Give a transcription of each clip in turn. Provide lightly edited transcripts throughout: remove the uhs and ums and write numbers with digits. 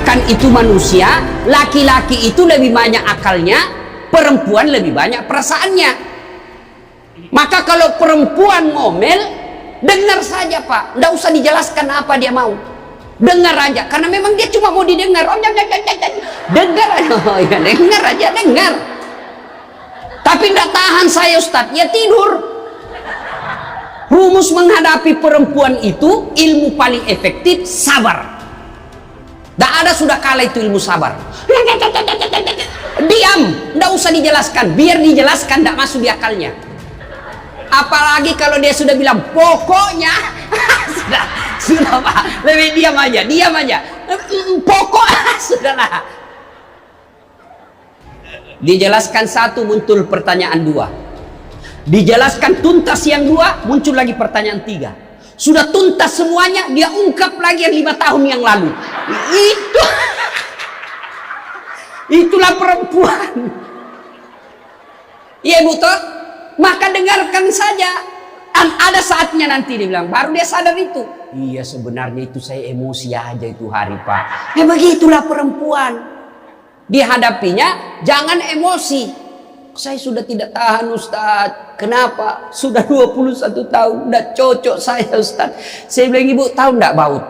Diciptakan itu manusia, laki-laki itu lebih banyak akalnya, perempuan lebih banyak perasaannya. Maka kalau perempuan ngomel, dengar saja Pak, nggak usah dijelaskan apa dia mau, dengar aja, karena memang dia cuma mau didengar. Oh, dengar aja, oh, ya, dengar aja, dengar. Tapi nggak tahan saya Ustadz, ya tidur. Rumus menghadapi perempuan itu, ilmu paling efektif sabar. Tidak ada sudah kalah itu ilmu sabar. Diam, tidak usah dijelaskan. Biar dijelaskan tidak masuk di akalnya. Apalagi kalau dia sudah bilang pokoknya, sudah Pak, lebih diam aja, pokok, sudahlah. Dijelaskan satu, muncul pertanyaan dua. Dijelaskan tuntas yang dua, muncul lagi pertanyaan tiga. Sudah tuntas semuanya, dia ungkap lagi yang 5 tahun yang lalu. Itulah perempuan. Iya Bu toh? Maka dengarkan saja. Ada saatnya nanti dia bilang, baru dia sadar itu. Iya sebenarnya itu saya emosi aja itu hari Pak. Begitulah perempuan. Dihadapinya jangan emosi. Saya sudah tidak tahan Ustadz. Kenapa? Sudah 21 tahun. Tidak cocok saya Ustadz. Saya bilang, Ibu tahu tidak baut?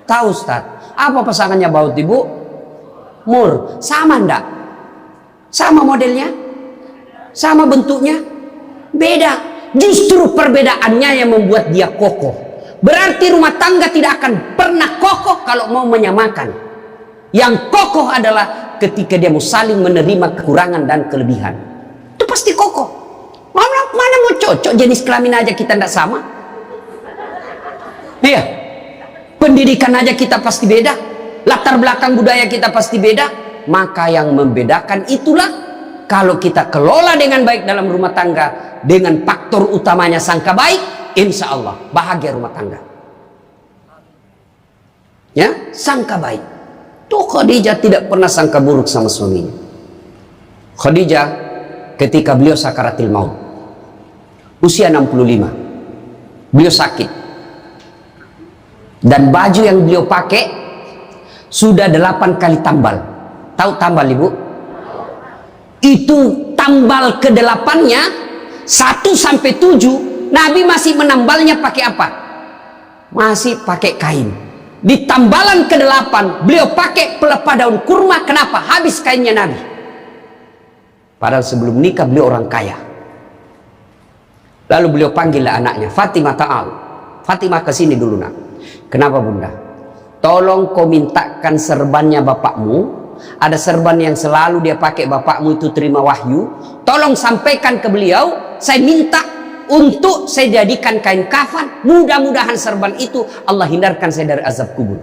Tahu Ustadz. Apa pasangannya baut Ibu? Mur. Sama enggak? Sama modelnya? Sama bentuknya? Beda. Justru perbedaannya yang membuat dia kokoh. Berarti rumah tangga tidak akan pernah kokoh kalau mau menyamakan. Yang kokoh adalah ketika dia mau saling menerima kekurangan dan kelebihan. Itu pasti kokoh. Mana mau cocok jenis kelamin aja kita tidak sama. Iya. Pendidikan aja kita pasti beda. Latar belakang budaya kita pasti beda. Maka yang membedakan itulah kalau kita kelola dengan baik dalam rumah tangga, dengan faktor utamanya sangka baik, insya Allah bahagia rumah tangga. Ya, sangka baik. Tuh Khadijah tidak pernah sangka buruk sama suaminya. Khadijah ketika beliau sakaratil maut, usia 65, beliau sakit, dan baju yang beliau pakai sudah 8 kali tambal. Tahu tambal Ibu? Itu tambal ke-8-nya 1 sampai 7, Nabi masih menambalnya pakai apa? Masih pakai kain. Di tambalan ke-8 beliau pakai pelepah daun kurma. Kenapa? Habis kainnya Nabi. Padahal sebelum nikah beliau orang kaya. Lalu beliau panggillah anaknya, Fatimah ta'al. Fatimah kesini dulu nak. Kenapa Bunda? Tolong kau mintakan serbannya bapakmu. Ada serban yang selalu dia pakai bapakmu itu terima wahyu. Tolong sampaikan ke beliau, saya minta untuk saya jadikan kain kafan. Mudah-mudahan serban itu Allah hindarkan saya dari azab kubur.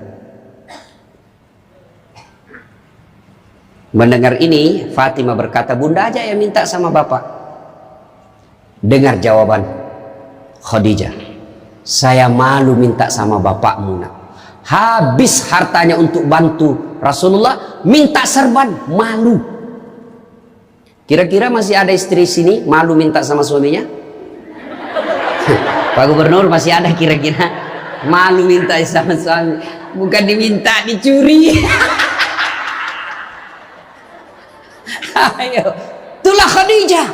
Mendengar ini, Fatimah berkata, Bunda aja yang minta sama bapak. Dengar jawaban Khadijah, saya malu minta sama bapakmu nak. Habis hartanya untuk bantu Rasulullah, minta serban, malu. Kira-kira masih ada istri sini malu minta sama suaminya? Pak Gubernur masih ada kira-kira malu minta sama suami? Bukan diminta, dicuri. Ayo, itulah Khadijah.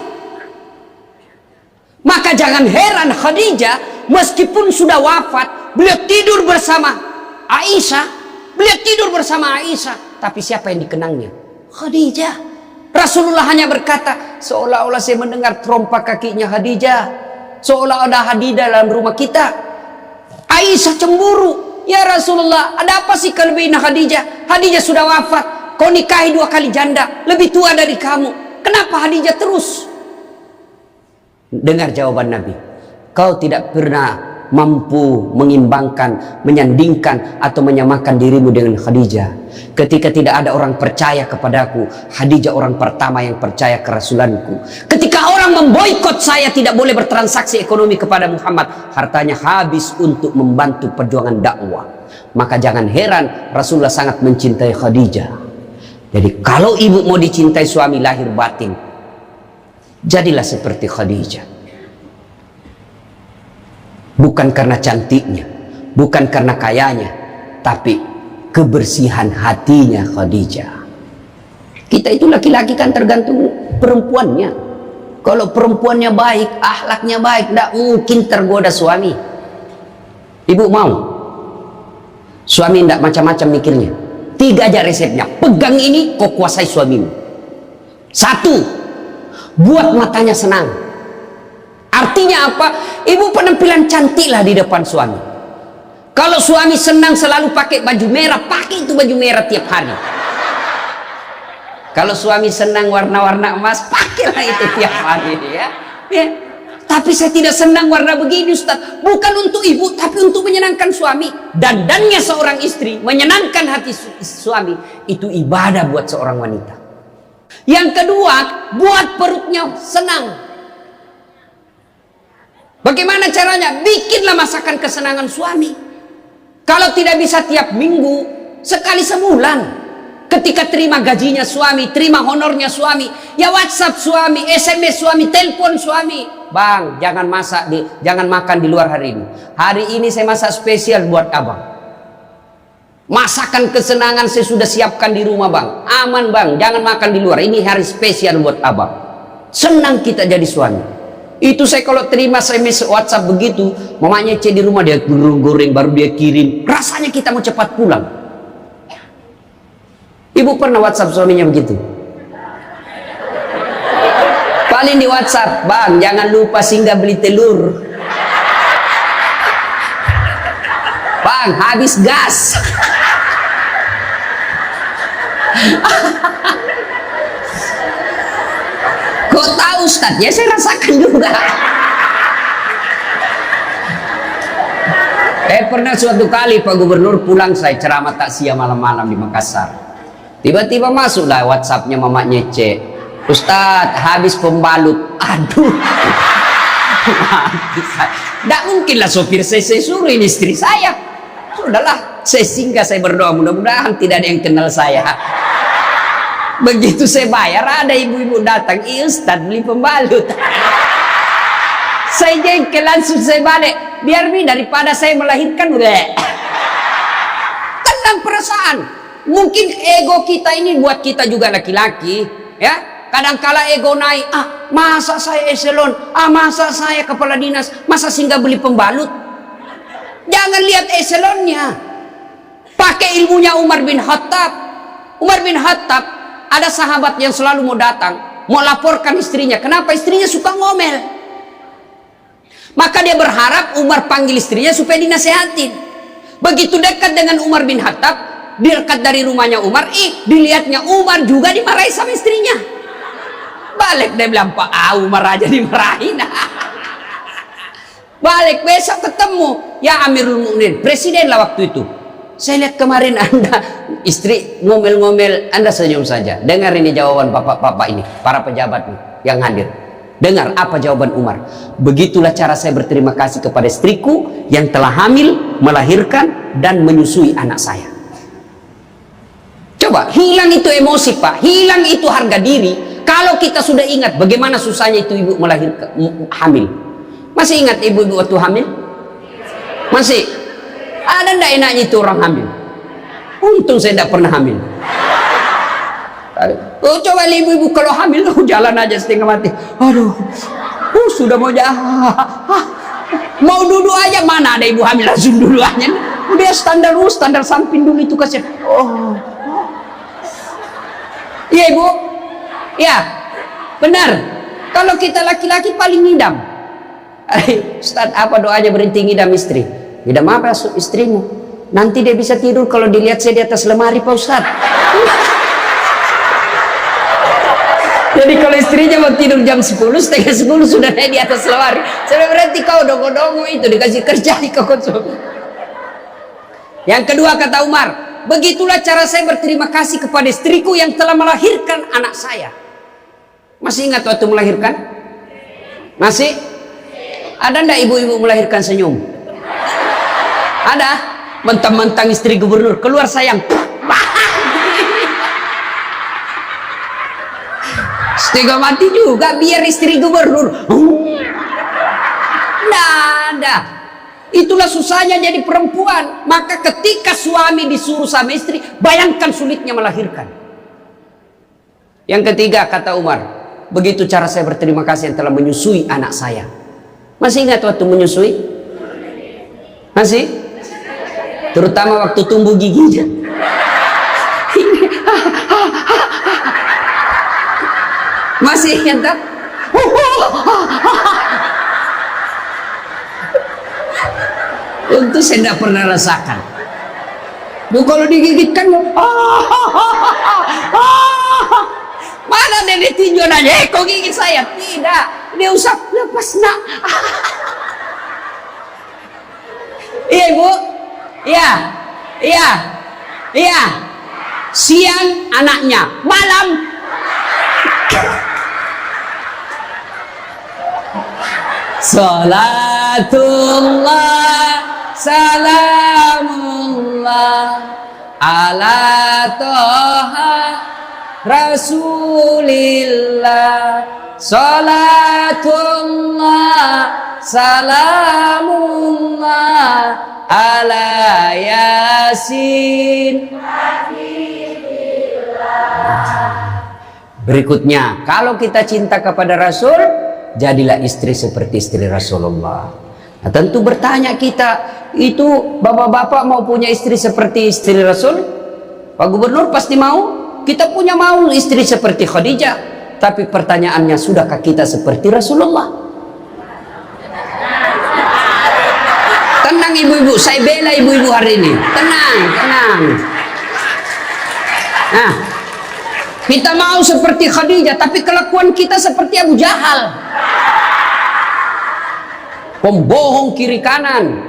Maka jangan heran Khadijah meskipun sudah wafat, beliau tidur bersama Aisyah, beliau tidur bersama Aisyah, tapi siapa yang dikenangnya? Khadijah. Rasulullah hanya berkata, seolah-olah saya mendengar trompa kakinya Khadijah, seolah ada Khadijah dalam rumah kita. Aisyah cemburu, ya Rasulullah, ada apa sih kelebihan Khadijah? Khadijah sudah wafat, kau nikahi 2 kali janda, lebih tua dari kamu, kenapa Khadijah terus? Dengar jawaban Nabi, kau tidak pernah mampu mengimbangkan, menyandingkan atau menyamakan dirimu dengan Khadijah. Ketika tidak ada orang percaya kepadaku, Khadijah orang pertama yang percaya kerasulanku. Ketika orang memboikot saya, tidak boleh bertransaksi ekonomi kepada Muhammad, hartanya habis untuk membantu perjuangan dakwah. Maka jangan heran Rasulullah sangat mencintai Khadijah. Jadi kalau ibu mau dicintai suami lahir batin, jadilah seperti Khadijah. Bukan karena cantiknya, bukan karena kayanya, tapi kebersihan hatinya Khadijah. Kita itu laki-laki kan tergantung perempuannya. Kalau perempuannya baik, akhlaknya baik, tidak mungkin tergoda suami. Ibu mau suami tidak macam-macam mikirnya? 3 aja resepnya. Pegang ini, kau kuasai suamimu. 1, buat matanya senang. Artinya apa? Ibu penampilan cantiklah di depan suami. Kalau suami senang selalu pakai baju merah, pakai itu baju merah tiap hari. Kalau suami senang warna-warna emas, pakailah itu tiap hari, ya. Tapi saya tidak senang warna begini, Ustaz. Bukan untuk ibu, tapi untuk menyenangkan suami. Dandannya seorang istri, menyenangkan hati suami, itu ibadah buat seorang wanita. Yang kedua, buat perutnya senang. Bagaimana caranya? Bikinlah masakan kesenangan suami. Kalau tidak bisa tiap minggu, sekali sebulan. Ketika terima gajinya suami, terima honornya suami, ya WhatsApp suami, SMS suami, telepon suami. Bang, jangan makan di luar hari ini. Hari ini saya masak spesial buat abang. Masakan kesenangan saya sudah siapkan di rumah bang. Aman bang, jangan makan di luar. Ini hari spesial buat abang. Senang kita jadi suami. Itu saya kalau terima SMS WhatsApp begitu, mamanya cek di rumah, dia goreng baru dia kirim. Rasanya kita mau cepat pulang. Ibu pernah WhatsApp suaminya begitu? Paling di WhatsApp, bang jangan lupa singgah beli telur. Bang habis gas. Kok tahu Ustaz? Ya saya rasakan juga. Pernah suatu kali Pak Gubernur pulang, saya ceramah takziah malam-malam di Makassar. Tiba-tiba masuklah WhatsAppnya mamanya C. Ustadz habis pembalut. Aduh. Tidak mungkinlah sopir saya suruh, ini istri saya. Sudahlah, saya singgah, saya berdoa mudah-mudahan tidak ada yang kenal saya. Begitu saya bayar, ada ibu-ibu datang, Ustadz beli pembalut. Saya jengkel, langsung saya balik. Biar daripada saya melahirkan, udah. Tenang perasaan. Mungkin ego kita ini buat kita juga laki-laki, ya. Kadangkala ego naik, masa saya eselon, masa saya kepala dinas, masa singgah beli pembalut. Jangan lihat eselonnya. Pakai ilmunya Umar bin Khattab. Umar bin Khattab, ada sahabat yang selalu mau datang, mau laporkan istrinya. Kenapa? Istrinya suka ngomel. Maka dia berharap Umar panggil istrinya supaya dinasehatin. Begitu dekat dengan Umar bin Khattab, dekat dari rumahnya Umar, dilihatnya Umar juga dimarahi sama istrinya. Balik dia bilang, Pak Umar aja dimarahin. Balik besok ketemu, ya Amirul Mukminin, presiden lah waktu itu. Saya lihat kemarin Anda istri ngomel-ngomel, Anda senyum saja. Dengar ini jawaban bapak-bapak ini, para pejabat nih yang hadir. Dengar apa jawaban Umar. Begitulah cara saya berterima kasih kepada istriku yang telah hamil, melahirkan dan menyusui anak saya. Coba, hilang itu emosi Pak, hilang itu harga diri. Kalau kita sudah ingat bagaimana susahnya itu ibu melahirkan, hamil. Masih ingat ibu-ibu waktu hamil? Masih? Ada ndak enaknya itu orang hamil? Untung saya tidak pernah hamil. Oh, coba ibu-ibu kalau hamil, jalan aja setengah mati. Aduh, sudah mau mau duduk aja, mana ada ibu hamil langsung duduk aja. Udah standar samping dulu itu kasih. Iya ibu, ya benar. Kalau kita laki-laki paling ngidam. Ustaz, apa doanya berhenti ngidam istri? Ngidam apa istrimu? Nanti dia bisa tidur kalau dilihat saya di atas lemari Pak Ustaz. Jadi kalau istrinya mau tidur jam 10, setengah 10 sudah naik di atas lemari. Saya berarti kau dongo-dongo itu dikasih kerja di konsum. Yang kedua kata Umar, begitulah cara saya berterima kasih kepada istriku yang telah melahirkan anak saya. Masih ingat waktu melahirkan? Masih? Ada ndak ibu-ibu melahirkan senyum? Ada? Mentang-mentang istri gubernur keluar sayang. Setengah mati juga biar istri gubernur. Nggak ada. Itulah susahnya jadi perempuan. Maka ketika suami disuruh sama istri, bayangkan sulitnya melahirkan. Yang ketiga, kata Umar, begitu cara saya berterima kasih yang telah menyusui anak saya. Masih ingat waktu menyusui? Masih? Terutama waktu tumbuh giginya. Masih ingat tak? Untuk saya tidak pernah rasakan. Bu, kalau digigit kan mana nenek tinjau nanya, kau gigit saya? Tidak, dia usap, lepas nak. Iya ibu, iya, iya, iya. Siang anaknya, malam salatullah salamullah ala toha rasulillah, salatullah salamullah ala yasin. Berikutnya, kalau kita cinta kepada Rasul, jadilah istri seperti istri Rasulullah. Nah, tentu bertanya kita, itu bapak-bapak mau punya istri seperti istri Rasul? Pak Gubernur pasti mau. Kita punya mau istri seperti Khadijah. Tapi pertanyaannya, sudahkah kita seperti Rasulullah? Tenang ibu-ibu, saya bela ibu-ibu hari ini. Tenang, tenang. Nah, kita mau seperti Khadijah, tapi kelakuan kita seperti Abu Jahal. Pembohong kiri kanan.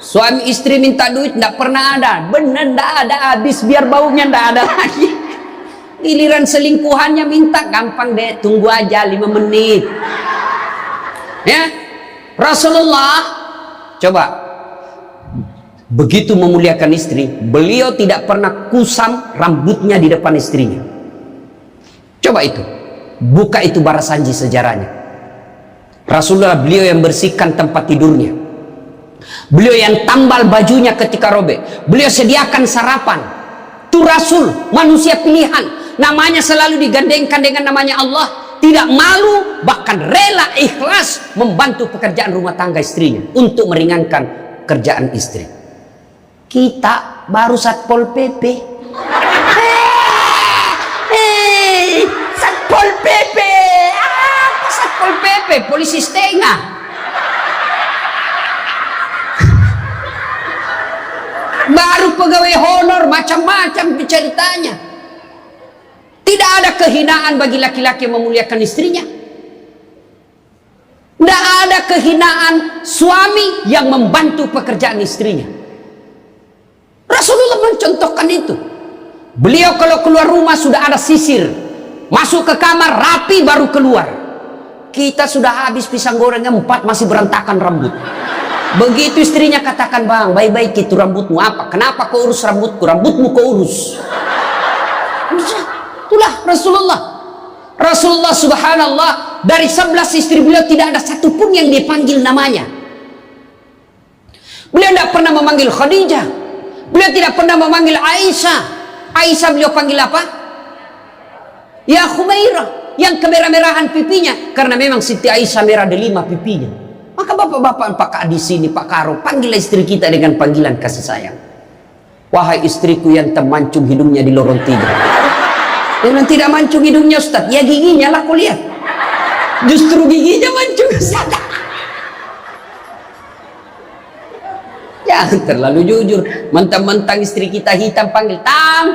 Suami istri minta duit, tidak pernah ada. Benar, tidak ada, habis biar baunya tidak ada lagi. Giliran selingkuhannya minta, gampang deh, tunggu aja 5 menit. Ya, Rasulullah, coba, begitu memuliakan istri, beliau tidak pernah kusam rambutnya di depan istrinya. Coba itu, buka itu Barasanji sejarahnya. Rasulullah beliau yang bersihkan tempat tidurnya, beliau yang tambal bajunya ketika robek, beliau sediakan sarapan. Itu Rasul, manusia pilihan, namanya selalu digandengkan dengan namanya Allah, tidak malu, bahkan rela ikhlas membantu pekerjaan rumah tangga istrinya untuk meringankan kerjaan istri. Kita baru Satpol PP. Satpol PP, apa Satpol PP? Polisi setengah. Baru pegawai honor, macam-macam ceritanya. Tidak ada kehinaan bagi laki-laki yang memuliakan istrinya. Tidak ada kehinaan suami yang membantu pekerjaan istrinya. Rasulullah mencontohkan itu. Beliau kalau keluar rumah sudah ada sisir, masuk ke kamar rapi baru keluar. Kita sudah habis pisang goreng 4, masih berantakan rambut. Begitu istrinya katakan, bang, baik-baik itu rambutmu. Apa? Kenapa kau urus rambutku? Rambutmu kau urus. Itulah Rasulullah. Rasulullah subhanallah, dari 11 istri beliau tidak ada satupun yang dipanggil namanya. Beliau tidak pernah memanggil Khadijah, beliau tidak pernah memanggil Aisyah. Aisyah beliau panggil apa? Ya Khumairah, yang kemerah-merahan pipinya, karena memang Siti Aisyah merah delima pipinya. Maka bapak-bapak Pak Kak di sini, Pak Karo, panggil istri kita dengan panggilan kasih sayang. Wahai istriku yang termancung hidungnya di lorong 3. Yang tidak mancung hidungnya Ustaz, ya giginya lah kau lihat. Justru giginya mancung Ustaz. Jangan terlalu jujur. Mentang-mentang istri kita hitam, panggil Tam,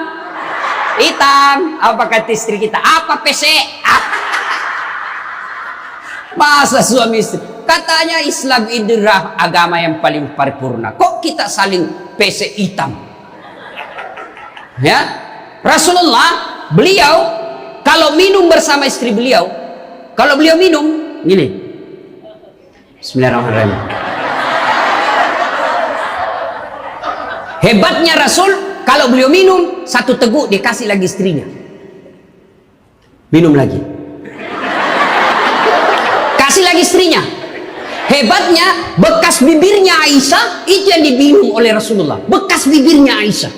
hitam. Apa kata istri kita? Apa PC? Masa suami istri? Katanya Islam inilah agama yang paling paripurna. Kok kita saling PC hitam? Ya, Rasulullah beliau kalau minum bersama istri beliau, kalau beliau minum gini, Bismillahirrahmanirrahim. Hebatnya Rasul, kalau beliau minum 1 teguk dikasih lagi istrinya, minum lagi, kasih lagi istrinya. Hebatnya bekas bibirnya Aisyah itu yang diminum oleh Rasulullah. Bekas bibirnya Aisyah.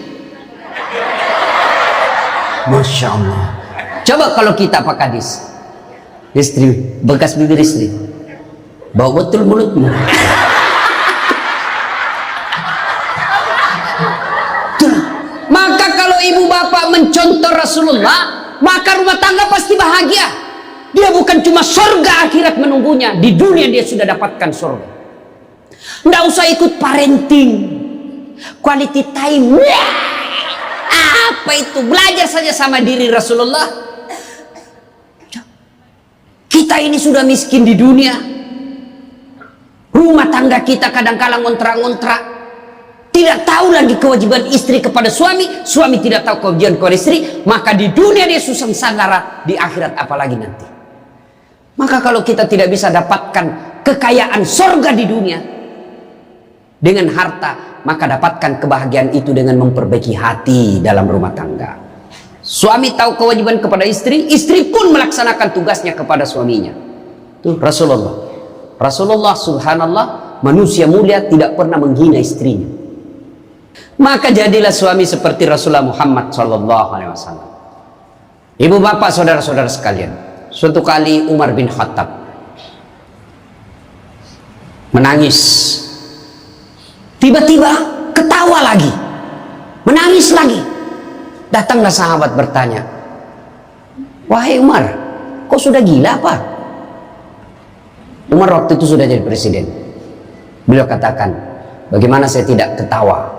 Masya Allah. Coba kalau kita Pak Kadis, istri, bekas bibir istri, bau betul mulutmu. Maka kalau ibu bapak mencontoh Rasulullah, maka rumah tangga pasti bahagia. Dia bukan cuma surga akhirat menunggunya, di dunia dia sudah dapatkan surga. Nggak usah ikut parenting, quality time. Apa itu? Belajar saja sama diri Rasulullah. Kita ini sudah miskin di dunia. Rumah tangga kita kadang-kala ngontrak-ngontrak. Tidak tahu lagi kewajiban istri kepada suami, suami tidak tahu kewajiban kepada istri, maka di dunia dia susah sanggara, di akhirat apalagi nanti. Maka kalau kita tidak bisa dapatkan kekayaan surga di dunia dengan harta, maka dapatkan kebahagiaan itu dengan memperbaiki hati dalam rumah tangga. Suami tahu kewajiban kepada istri, istri pun melaksanakan tugasnya kepada suaminya. Tuh Rasulullah. Rasulullah subhanallah, manusia mulia, tidak pernah menghina istrinya. Maka jadilah suami seperti Rasulullah Muhammad SAW. Ibu bapak saudara-saudara sekalian, suatu kali Umar bin Khattab menangis, tiba-tiba ketawa lagi, menangis lagi. Datanglah sahabat bertanya, wahai Umar, kau sudah gila apa? Umar waktu itu sudah jadi presiden. Beliau katakan, bagaimana saya tidak ketawa?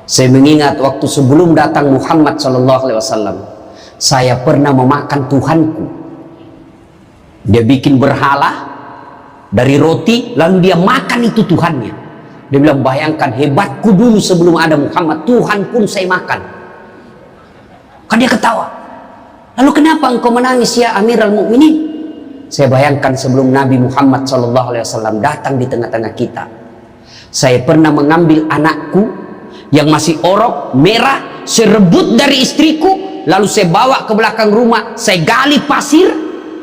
Saya mengingat waktu sebelum datang Muhammad SAW, saya pernah memakan Tuhanku. Dia bikin berhala dari roti, lalu dia makan itu Tuhannya. Dia bilang, bayangkan hebatku dulu sebelum ada Muhammad, Tuhan pun saya makan. Kan dia ketawa. Lalu kenapa engkau menangis ya Amirul Mukminin? Saya bayangkan sebelum Nabi Muhammad SAW datang di tengah-tengah kita, saya pernah mengambil anakku yang masih orok, merah, saya rebut dari istriku, lalu saya bawa ke belakang rumah, saya gali pasir,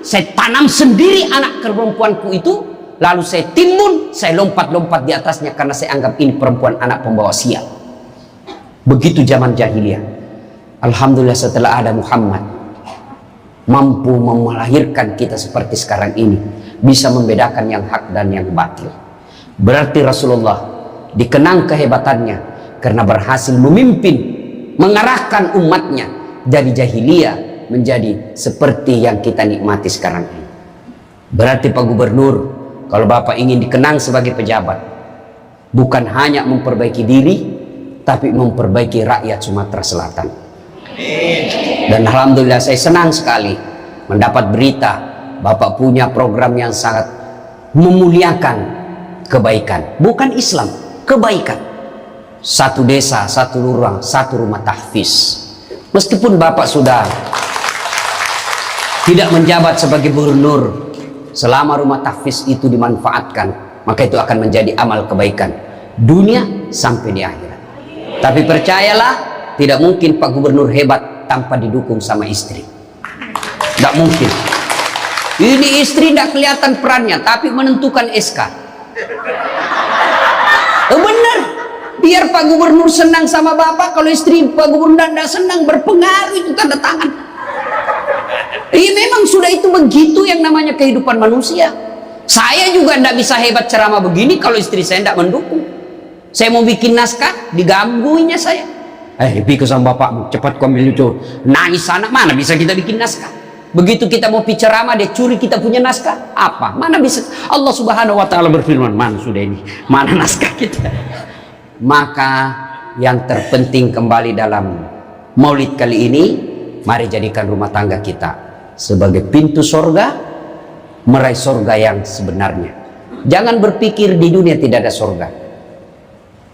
saya tanam sendiri anak perempuanku itu, lalu saya timbun, saya lompat-lompat di atasnya karena saya anggap ini perempuan anak pembawa sial. Begitu zaman jahiliyah. Alhamdulillah setelah ada Muhammad, mampu melahirkan kita seperti sekarang ini, bisa membedakan yang hak dan yang batil. Berarti Rasulullah dikenang kehebatannya karena berhasil memimpin, mengarahkan umatnya dari jahiliyah menjadi seperti yang kita nikmati sekarang ini. Berarti Pak Gubernur, kalau Bapak ingin dikenang sebagai pejabat, bukan hanya memperbaiki diri, tapi memperbaiki rakyat Sumatera Selatan. Dan alhamdulillah saya senang sekali mendapat berita Bapak punya program yang sangat memuliakan kebaikan, bukan Islam, kebaikan. Satu desa, satu lurah, satu rumah tahfiz. Meskipun Bapak sudah tidak menjabat sebagai gubernur, selama rumah tahfiz itu dimanfaatkan, maka itu akan menjadi amal kebaikan dunia sampai di akhirat. Tapi percayalah, tidak mungkin Pak Gubernur hebat tanpa didukung sama istri. Tidak mungkin. Ini istri tidak kelihatan perannya, tapi menentukan SK. Benar. Biar Pak Gubernur senang sama Bapak, kalau istri Pak Gubernur tidak senang, berpengaruh itu tanda tangan. Iya memang sudah itu begitu yang namanya kehidupan manusia. Saya juga tidak bisa hebat ceramah begini kalau istri saya tidak mendukung. Saya mau bikin naskah, digangguinya saya. Pikir sama bapakmu, cepat kau ambil itu. Nangis anak, mana bisa kita bikin naskah? Begitu kita mau ceramah, dia curi kita punya naskah. Apa? Mana bisa? Allah Subhanahu Wa Taala berfirman, mana sudah ini? Mana naskah kita? Maka yang terpenting kembali dalam maulid kali ini, mari jadikan rumah tangga kita sebagai pintu sorga, meraih sorga yang sebenarnya. Jangan berpikir di dunia tidak ada sorga.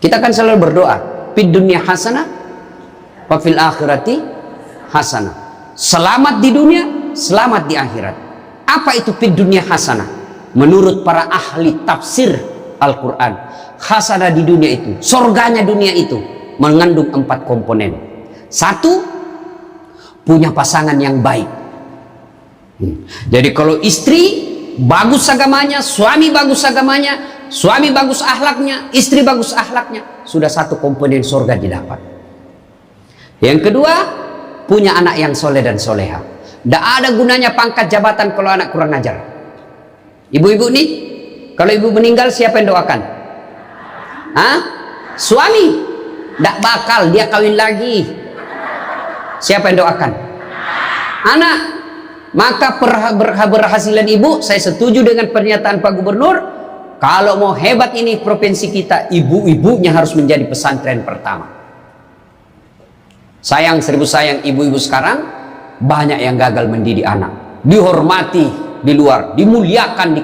Kita kan selalu berdoa, fid dunya hasanah, wa fil akhirati hasanah. Selamat di dunia, selamat di akhirat. Apa itu fid dunya hasanah? Menurut para ahli tafsir Al-Quran, hasanah di dunia itu, sorganya dunia itu mengandung 4 komponen. 1, punya pasangan yang baik. Jadi kalau istri bagus agamanya, suami bagus agamanya, suami bagus akhlaknya, istri bagus akhlaknya, sudah satu komponen surga didapat. Yang kedua, punya anak yang soleh dan soleha. Tidak ada gunanya pangkat jabatan kalau anak kurang ajar. Ibu-ibu nih, kalau ibu meninggal siapa yang doakan? Hah? Suami. Tidak bakal dia kawin lagi. Siapa yang doakan? Anak. Maka berhasilan ibu, saya setuju dengan pernyataan Pak Gubernur, kalau mau hebat ini provinsi kita, ibu-ibunya harus menjadi pesantren pertama. Sayang, seribu sayang, ibu-ibu sekarang banyak yang gagal mendidik anak. Dihormati di luar, dimuliakan di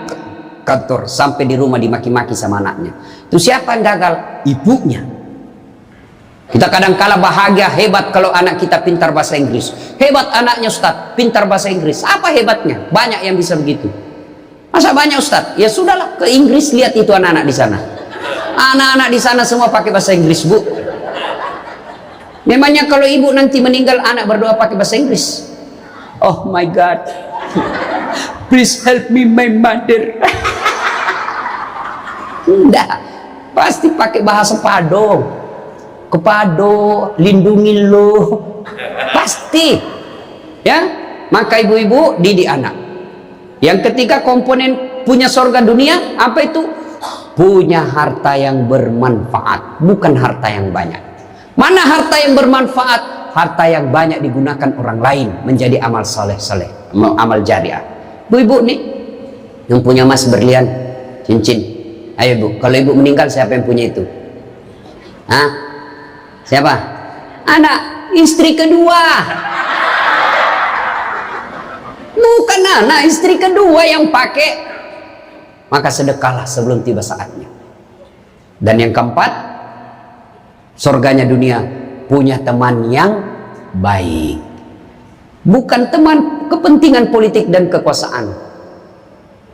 kantor, sampai di rumah dimaki-maki sama anaknya. Itu siapa yang gagal? Ibunya. Kita kadang kala bahagia, hebat kalau anak kita pintar bahasa Inggris. Hebat anaknya Ustadz, pintar bahasa Inggris. Apa hebatnya? Banyak yang bisa begitu. Masa banyak Ustadz? Ya sudahlah, ke Inggris, lihat itu anak-anak di sana. Anak-anak di sana semua pakai bahasa Inggris, Bu. Memangnya kalau ibu nanti meninggal, anak berdoa pakai bahasa Inggris? Oh my God. Please help me my mother. Enggak. Pasti pakai bahasa Padang. Kepado, lindungi lo, pasti, ya. Maka ibu-ibu didik anak. Yang ketiga komponen punya surga dunia, apa itu? Punya harta yang bermanfaat, bukan harta yang banyak. Mana harta yang bermanfaat? Harta yang banyak digunakan orang lain menjadi amal soleh-soleh, amal jariah. Bu-ibu nih, yang punya emas berlian, cincin, ayo bu, kalau ibu meninggal siapa yang punya itu? Hah? Siapa? Anak, istri kedua. Bukan anak, istri kedua yang pakai. Maka sedekahlah sebelum tiba saatnya. Dan yang keempat, surganya dunia, punya teman yang baik. Bukan teman kepentingan politik dan kekuasaan.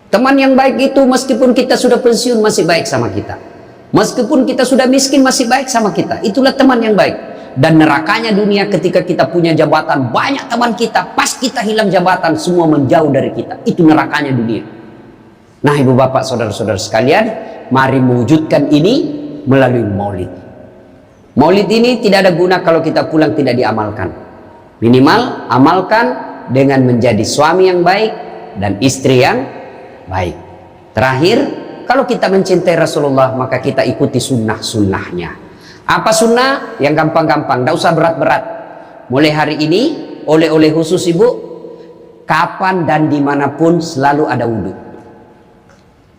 Teman yang baik itu meskipun kita sudah pensiun masih baik sama kita. Meskipun kita sudah miskin masih baik sama kita. Itulah teman yang baik. Dan nerakanya dunia ketika kita punya jabatan, banyak teman kita, pas kita hilang jabatan semua menjauh dari kita. Itu nerakanya dunia. Nah ibu bapak saudara-saudara sekalian, mari mewujudkan ini melalui maulid. Maulid ini tidak ada guna kalau kita pulang tidak diamalkan. Minimal amalkan dengan menjadi suami yang baik dan istri yang baik. Terakhir, kalau kita mencintai Rasulullah, maka kita ikuti sunnah-sunnahnya. Apa sunnah? Yang gampang-gampang, tidak usah berat-berat. Mulai hari ini, oleh-oleh khusus ibu, kapan dan dimanapun selalu ada wudhu.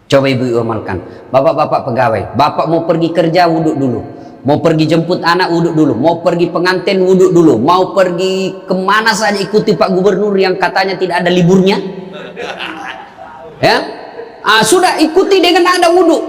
Coba ibu amalkan. Bapak-bapak pegawai, bapak mau pergi kerja wudhu dulu. Mau pergi jemput anak wudhu dulu. Mau pergi pengantin wudhu dulu. Mau pergi kemana saja ikuti Pak Gubernur yang katanya tidak ada liburnya. Ya. Sudah ikuti dengan ada wudhu.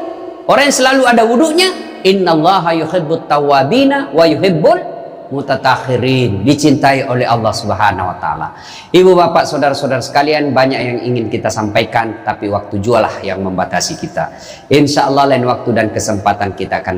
Orang yang selalu ada wudhunya, innallaha yuhibbut tawwabina wa yuhibbul mutatahhirin, dicintai oleh Allah Subhanahu wa taala. Ibu bapak saudara-saudara sekalian, banyak yang ingin kita sampaikan, tapi waktu jualah yang membatasi kita. Insya Allah lain waktu dan kesempatan kita akan